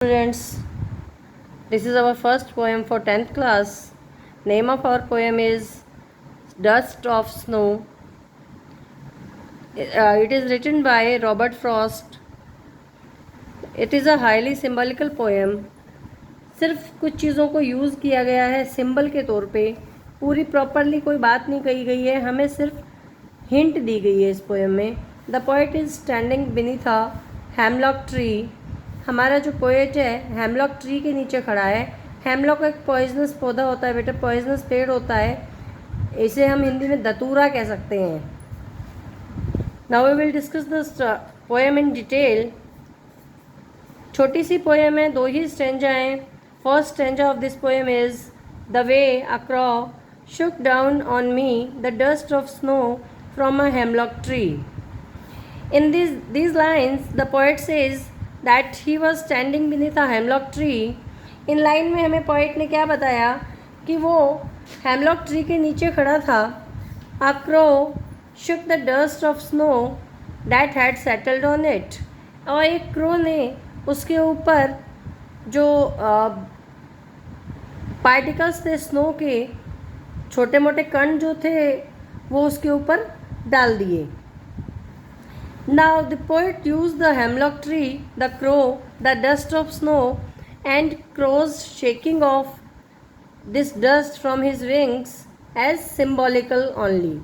Students, this is our first poem for 10th class. Name of our poem is Dust of Snow. It is written by Robert Frost. It is a highly symbolical poem. सिर्फ कुछ चीज़ों को use किया गया है symbol के तौर पे, पूरी प्रॉपरली कोई बात नहीं कही गई है, हमें सिर्फ हिंट दी गई है इस पोएम में. The poet is standing beneath a hemlock tree. हमारा जो पोएट है हेमलॉक ट्री के नीचे खड़ा है. हेमलॉक एक पॉइजनस पौधा होता है बेटा, पॉइजनस पेड़ होता है, इसे हम हिंदी में दतूरा कह सकते हैं. Now we will discuss the poem in detail. छोटी सी पोएम है, 2 ही स्टेंजा हैं. First stanza of this poem is the way a crow shook down on me the dust of snow from a hemlock tree. In these lines, the poet says that he was standing beneath a hemlock tree. In line में हमें poet ने क्या बताया कि वो hemlock tree के नीचे खड़ा था. A crow shook the dust of snow that had settled on it. और एक क्रो ने उसके ऊपर जो पार्टिकल्स थे स्नो के, छोटे मोटे कण जो थे वो उसके ऊपर डाल दिए. Now the poet use the hemlock tree, the crow, the dust of snow and crows shaking off this dust from his wings as symbolical only.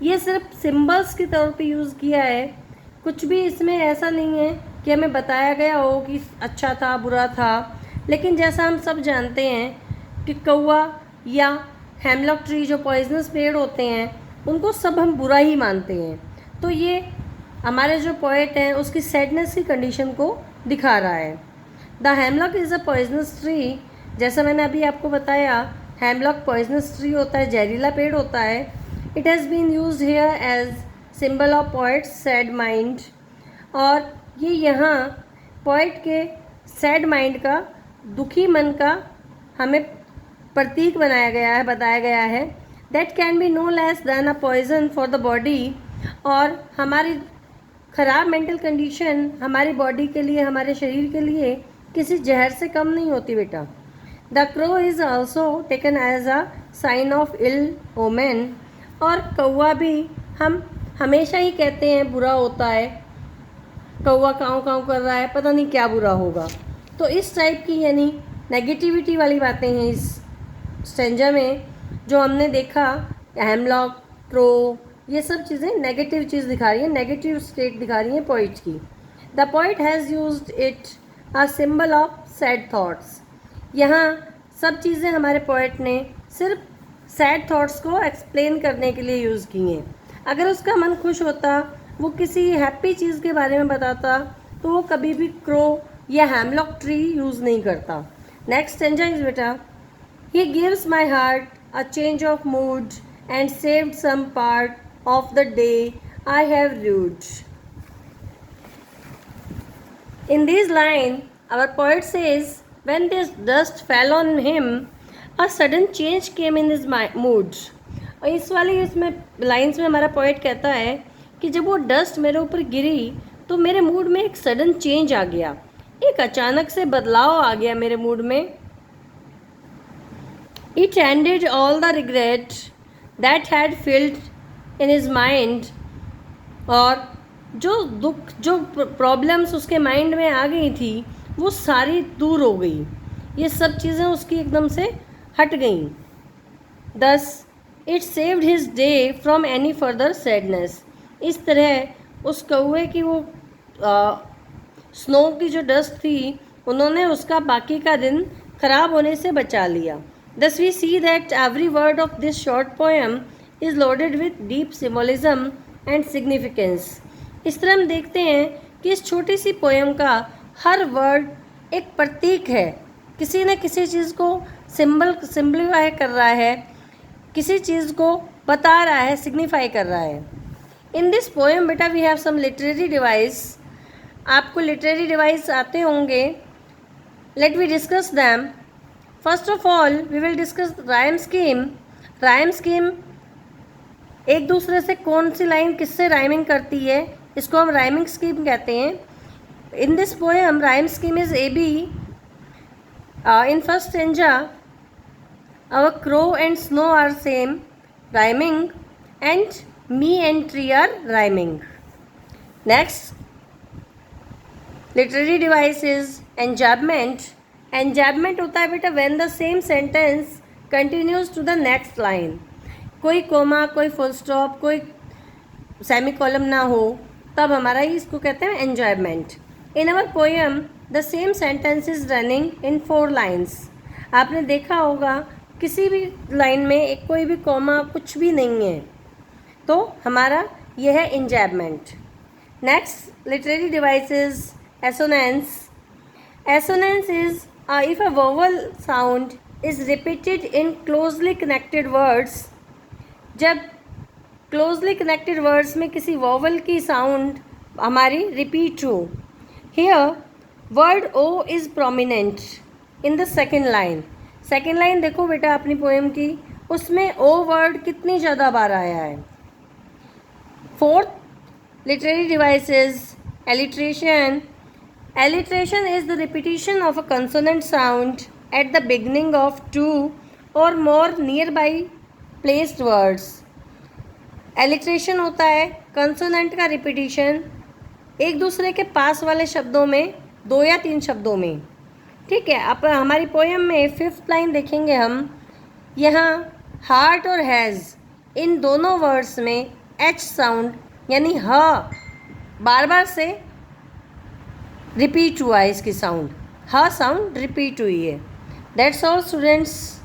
ये सिर्फ सिम्बल्स के तौर पे यूज़ किया है, कुछ भी इसमें ऐसा नहीं है कि हमें बताया गया हो कि अच्छा था बुरा था. लेकिन जैसा हम सब जानते हैं कि कौवा या हेमलॉक ट्री जो पॉइजनस पेड़ होते हैं उनको सब हम बुरा ही मानते हैं. तो ये हमारे जो पोएट हैं उसकी सैडनेस की कंडीशन को दिखा रहा है. The hemlock is a poisonous tree. जैसा मैंने अभी आपको बताया, हेमलॉक पॉइजनस ट्री होता है, जहरीला पेड़ होता है. It has been used here as symbol of poets sad mind. और ये यहाँ पोएट के सैड माइंड का, दुखी मन का हमें प्रतीक बनाया गया है, बताया गया है. That can be no less than a poison for the body. और हमारी ख़राब मेंटल कंडीशन हमारी बॉडी के लिए, हमारे शरीर के लिए किसी जहर से कम नहीं होती बेटा. The crow is also taken as a sign of ill omen. और कौवा भी हम हमेशा ही कहते हैं बुरा होता है, कौवा काँव काँव कर रहा है, पता नहीं क्या बुरा होगा. तो इस टाइप की यानी नेगेटिविटी वाली बातें हैं इस स्टेंजा में. जो हमने देखा हेमलॉक, क्रो, ये सब चीज़ें नेगेटिव चीज़ दिखा रही हैं, नेगेटिव स्टेट दिखा रही हैं पोइट की. The poet has used it a symbol of sad thoughts. यहाँ सब चीज़ें हमारे पोइट ने सिर्फ सैड थॉट्स को एक्सप्लेन करने के लिए यूज़ की हैं. अगर उसका मन खुश होता, वो किसी हैप्पी चीज़ के बारे में बताता, तो वो कभी भी क्रो या हेमलॉक ट्री यूज़ नहीं करता. नेक्स्ट स्टेंजा इज बेटा, he gives my heart a change of mood and saved some part of the day I have rued. In this line, our poet says, when this dust fell on him, a sudden change came in his mood. और इस वाली इसमें lines में हमारा poet कहता है कि जब वो डस्ट मेरे ऊपर गिरी तो मेरे मूड में एक सडन चेंज आ गया, एक अचानक से बदलाव आ गया मेरे मूड में. It ended all the regret that had filled in his mind. और जो दुख, जो प्रॉब्लम्स उसके माइंड में आ गई थी वो सारी दूर हो गई. ये सब चीज़ें उसकी एकदम से हट गईं. Thus it saved his day from any further sadness. इस तरह उस कौवे की वो स्नो की जो डस्ट थी, उन्होंने उसका बाकी का दिन खराब होने से बचा लिया. Thus we see that every word of this short poem is loaded with deep symbolism and significance. इस तरह हम देखते हैं कि इस छोटी सी पोएम का हर वर्ड एक प्रतीक है, किसी न किसी चीज़ को सिम्प्लीफाई कर रहा है, किसी चीज़ को बता रहा है, सिग्निफाई कर रहा है. इन दिस पोएम बेटा we have some literary device. आपको लिटरेरी डिवाइस आते होंगे. Let we discuss them. First of all we will discuss rhyme scheme. Rhyme scheme, एक दूसरे से कौन सी लाइन किससे राइमिंग करती है, इसको हम राइमिंग स्कीम कहते हैं. In this poem, rhyme scheme is AB In first stanza, our crow and snow are same, rhyming, and me and tree are rhyming. Next, literary device is enjambment. Enjambment होता है बेटा when the same sentence continues to the next line. कोई coma, कोई full stop, कोई semi column ना हो, तब हमारा ही इसको कहते हैं enjoyment. In our poem the same sentence is running in 4 lines. आपने देखा होगा किसी भी लाइन में एक कोई भी कॉमा कुछ भी नहीं है, तो हमारा यह है enjoyment. Next literary device is assonance. Assonance is if a vowel sound is repeated in closely connected words. जब closely connected words में किसी vowel की sound हमारी repeat हो. Here word O is prominent in the second line. Second line देखो बेटा अपनी poem की, उसमें O word कितनी ज़्यादा बार आया है. Fourth literary device is alliteration. Alliteration is the repetition of a consonant sound at the beginning of 2 or more nearby placed words. Alliteration होता है consonant का repetition एक दूसरे के पास वाले शब्दों में, 2 या 3 शब्दों में. ठीक है, अब हमारी पोएम में 5th लाइन देखेंगे हम. यहाँ हार्ट और हैज़ इन दोनों वर्ड्स में H साउंड यानी ह बार बार से रिपीट हुआ है. इसकी साउंड ह साउंड रिपीट हुई है. That's all students.